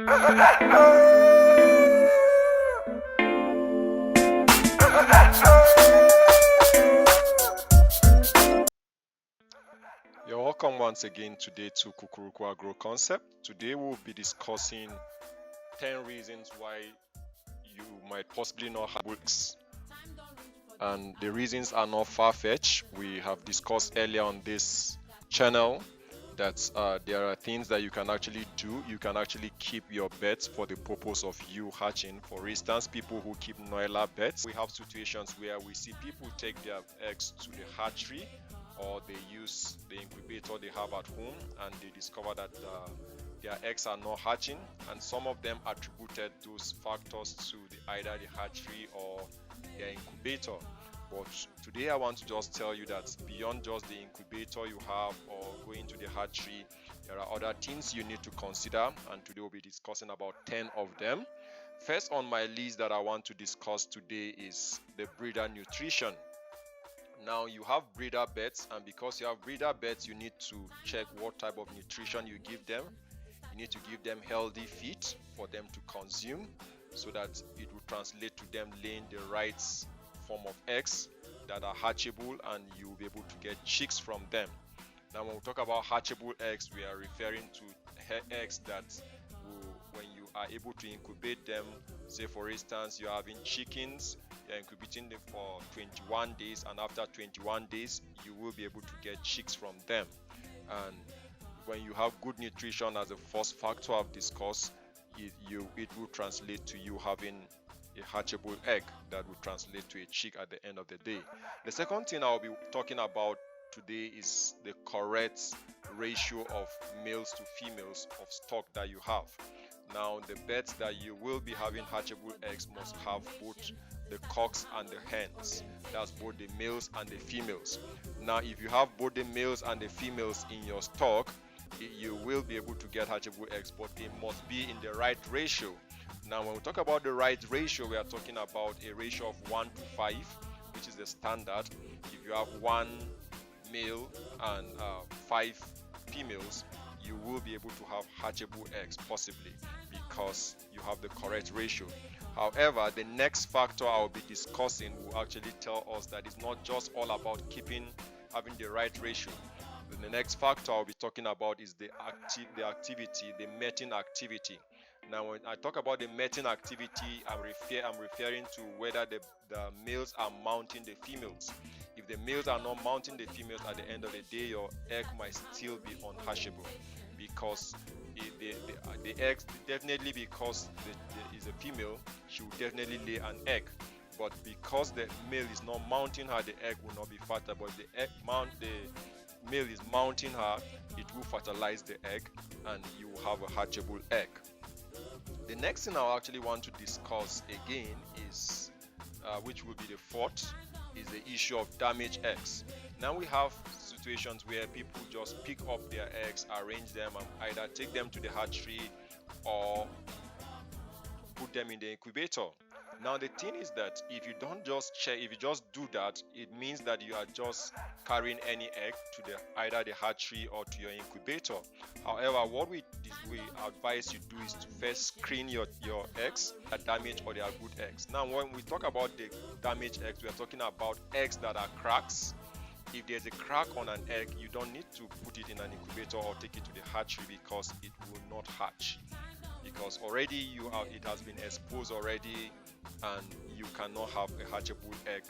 You're welcome once again today to Kukuruku Agro Concept. Today we'll be discussing 10 reasons why you might possibly not have books. And the reasons are not far-fetched. We have discussed earlier on this channel that there are things that you can actually do. You can actually keep your bets for the purpose of you hatching. For instance, people who keep Noella bets. We have situations where we see people take their eggs to the hatchery, or they use the incubator they have at home, and they discover that their eggs are not hatching, and some of them attributed those factors to either the hatchery or their incubator. But today I want to just tell you that beyond just the incubator you have or going to the hatchery, there are other things you need to consider, and today we'll be discussing about 10 of them. First on my list that I want to discuss today is the breeder nutrition. Now you have breeder beds, and because you have breeder beds, you need to check what type of nutrition you give them. You need to give them healthy feed for them to consume so that it will translate to them laying the right form of eggs that are hatchable, and you will be able to get chicks from them. Now when we talk about hatchable eggs, we are referring to eggs that will, when you are able to incubate them, say for instance you're having chickens, you're incubating them for 21 days, and after 21 days you will be able to get chicks from them. And when you have good nutrition as the first factor I've discussed, it will translate to you having a hatchable egg that will translate to a chick at the end of the day. The second thing I'll be talking about today is the correct ratio of males to females of stock that you have. Now the beds that you will be having hatchable eggs must have both the cocks and the hens. That's both the males and the females. Now if you have both the males and the females in your stock, you will be able to get hatchable eggs, but they must be in the right ratio. Now when we talk about the right ratio, we are talking about a ratio of 1 to 5, which is the standard. If you have 1 male and 5 females, you will be able to have hatchable eggs possibly, because you have the correct ratio. However, the next factor I'll be discussing will actually tell us that it's not just all about having the right ratio. The next factor I'll be talking about is the activity, the mating activity. Now when I talk about the mating activity, I'm referring to whether the males are mounting the females. If the males are not mounting the females, at the end of the day your egg might still be unhatchable, because the eggs, definitely because is a female, she will definitely lay an egg. But because the male is not mounting her, the egg will not be fertile. But the male is mounting her, it will fertilize the egg, and you will have a hatchable egg. The next thing I actually want to discuss again is, which will be the fourth, is the issue of damaged eggs. Now we have situations where people just pick up their eggs, arrange them, and either take them to the hatchery or put them in the incubator. Now the thing is that if you don't just check, if you just do that, it means that you are just carrying any egg to either the hatchery or to your incubator. However, what we advise you do is to first screen your eggs, are damaged or they are good eggs. Now when we talk about the damaged eggs, we are talking about eggs that are cracks. If there's a crack on an egg, you don't need to put it in an incubator or take it to the hatchery, because it will not hatch, because already it has been exposed already, and you cannot have a hatchable egg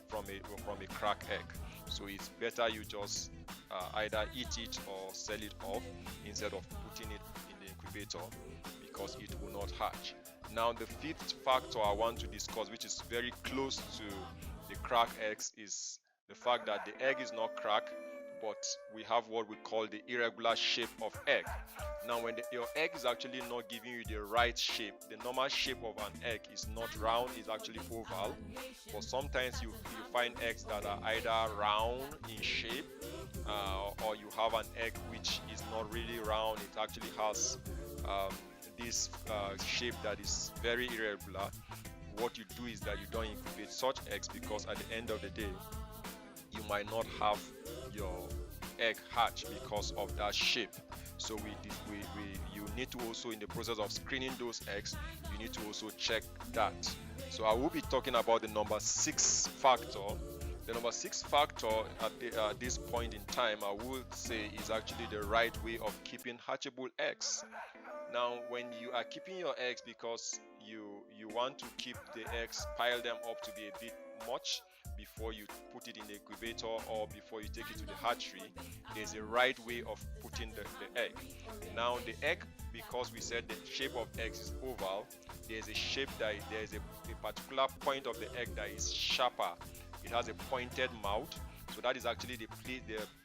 from a crack egg. So it's better you just either eat it or sell it off instead of putting it in the incubator, because it will not hatch. Now the fifth factor I want to discuss, which is very close to the crack eggs, is the fact that the egg is not cracked, but we have what we call the irregular shape of egg. Now when your egg is actually not giving you the right shape, the normal shape of an egg is not round, it's actually oval. But sometimes you find eggs that are either round in shape, or you have an egg which is not really round, it actually has this shape that is very irregular. What you do is that you don't incubate such eggs, because at the end of the day you might not have your egg hatch because of that shape. So you need to also, in the process of screening those eggs, you need to also check that. So I will be talking about the number 6 factor. The number 6 factor at this point in time, I would say, is actually the right way of keeping hatchable eggs. Now, when you are keeping your eggs because you want to keep the eggs, pile them up to be a bit much before you put it in the incubator or before you take it to the hatchery, there's a right way of putting the egg. Now, the egg, because we said the shape of eggs is oval, there's a shape that there's a particular point of the egg that is sharper. It has a pointed mouth, so that is actually the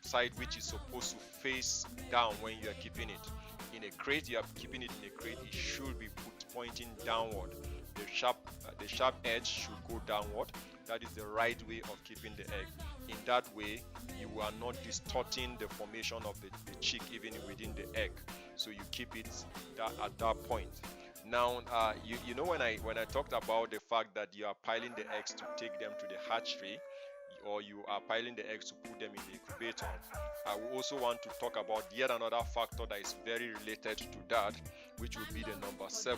side which is supposed to face down when you are keeping it. In a crate, you are keeping it in a crate, it should be pointing downward. The sharp edge should go downward. That is the right way of keeping the egg. In that way, you are not distorting the formation of the chick even within the egg. So you keep it at that point. Now, you know, when I talked about the fact that you are piling the eggs to take them to the hatchery, or you are piling the eggs to put them in the incubator, I will also want to talk about yet another factor that is very related to that, which will be the number 7.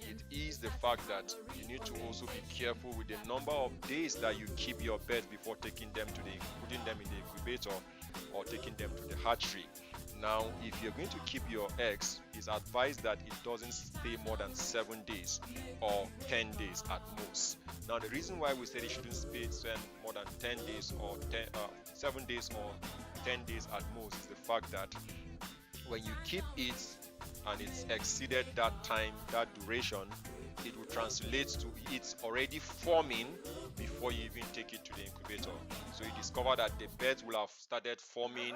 It is the fact that you need to also be careful with the number of days that you keep your birds before taking them to putting them in the incubator or taking them to the hatchery. Now, if you're going to keep your eggs, it's advised that it doesn't stay more than 7 days or 10 days at most. Now, the reason why we said it shouldn't spend more than 10 days or 7 days or 10 days at most is the fact that when you keep it and it's exceeded that time, that duration, it will translate to it's already forming before you even take it to the incubator. So you discover that the birds will have started forming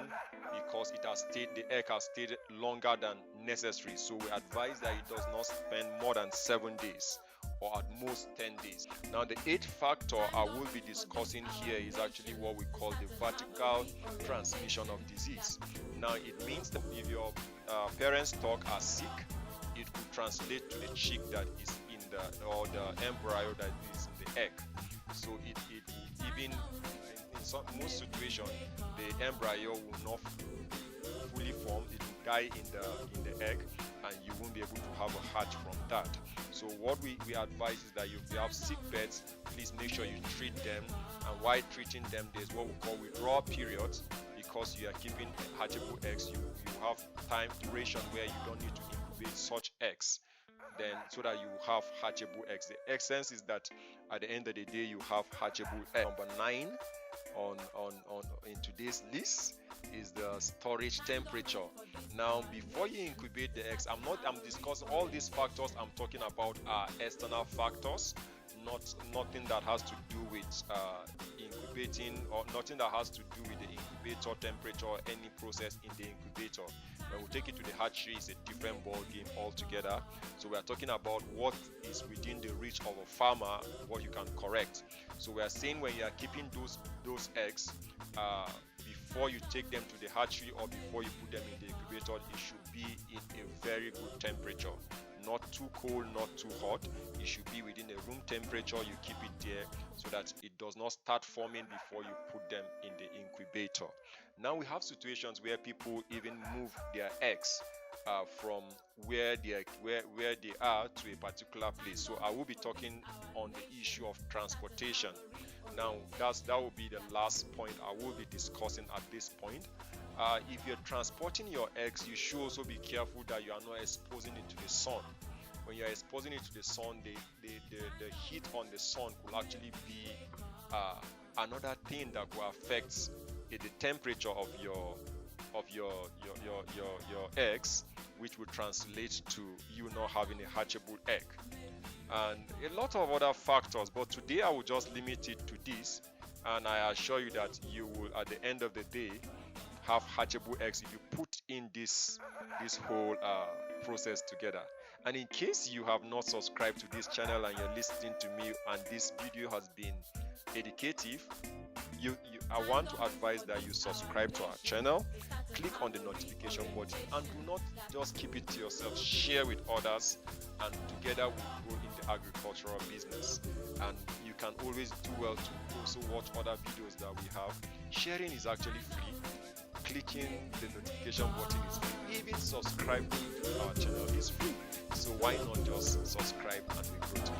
because the egg has stayed longer than necessary. So we advise that it does not spend more than 7 days or at most 10 days. Now, the 8th factor I will be discussing here is actually what we call the vertical transmission of disease. Now, it means that if your parents' stock are sick, it could translate to the chick that is in or the embryo that is in the egg. So it even in most situations, the embryo will not fully form. It will die in the egg, and you won't be able to have a hatch from that. So what we advise is that if you have sick birds, please make sure you treat them, and while treating them, there's what we call withdrawal periods, because you are keeping hatchable eggs. You have time duration where you don't need to incubate such eggs, then so that you have hatchable eggs. The essence is that at the end of the day, you have hatchable eggs. Number 9 in today's list is the storage temperature. Now, before you incubate the eggs, I'm discussing all these factors I'm talking about are external factors, nothing that has to do with incubating, or nothing that has to do with the incubator temperature or any process in the incubator. When we take it to the hatchery, it's a different ball game altogether. So we are talking about what is within the reach of a farmer, what you can correct. So we are saying when you are keeping those eggs, before you take them to the hatchery or before you put them in the incubator, it should be in a very good temperature. Not too cold, not too hot. It should be within a room temperature. You keep it there so that it does not start forming before you put them in the incubator. Now we have situations where people even move their eggs from where they are to a particular place. So I will be talking on the issue of transportation. Now that will be the last point I will be discussing at this point. If you're transporting your eggs, you should also be careful that you are not exposing it to the sun. When you're exposing it to the sun, the heat on the sun could actually be another thing that will affect the temperature of your eggs, which will translate to you not having a hatchable egg, and a lot of other factors. But today I will just limit it to this, and I assure you that you will, at the end of the day, have hatchable eggs if you put in this whole process together. And in case you have not subscribed to this channel and you're listening to me and this video has been educative, I want to advise that you subscribe to our channel, click on the notification button, and do not just keep it to yourself. Share with others, and together we'll grow in the agricultural business. And you can always do well to also watch other videos that we have. Sharing is actually free. clicking the notification button is free. Even subscribing to our channel is free. So why not just subscribe and we grow together?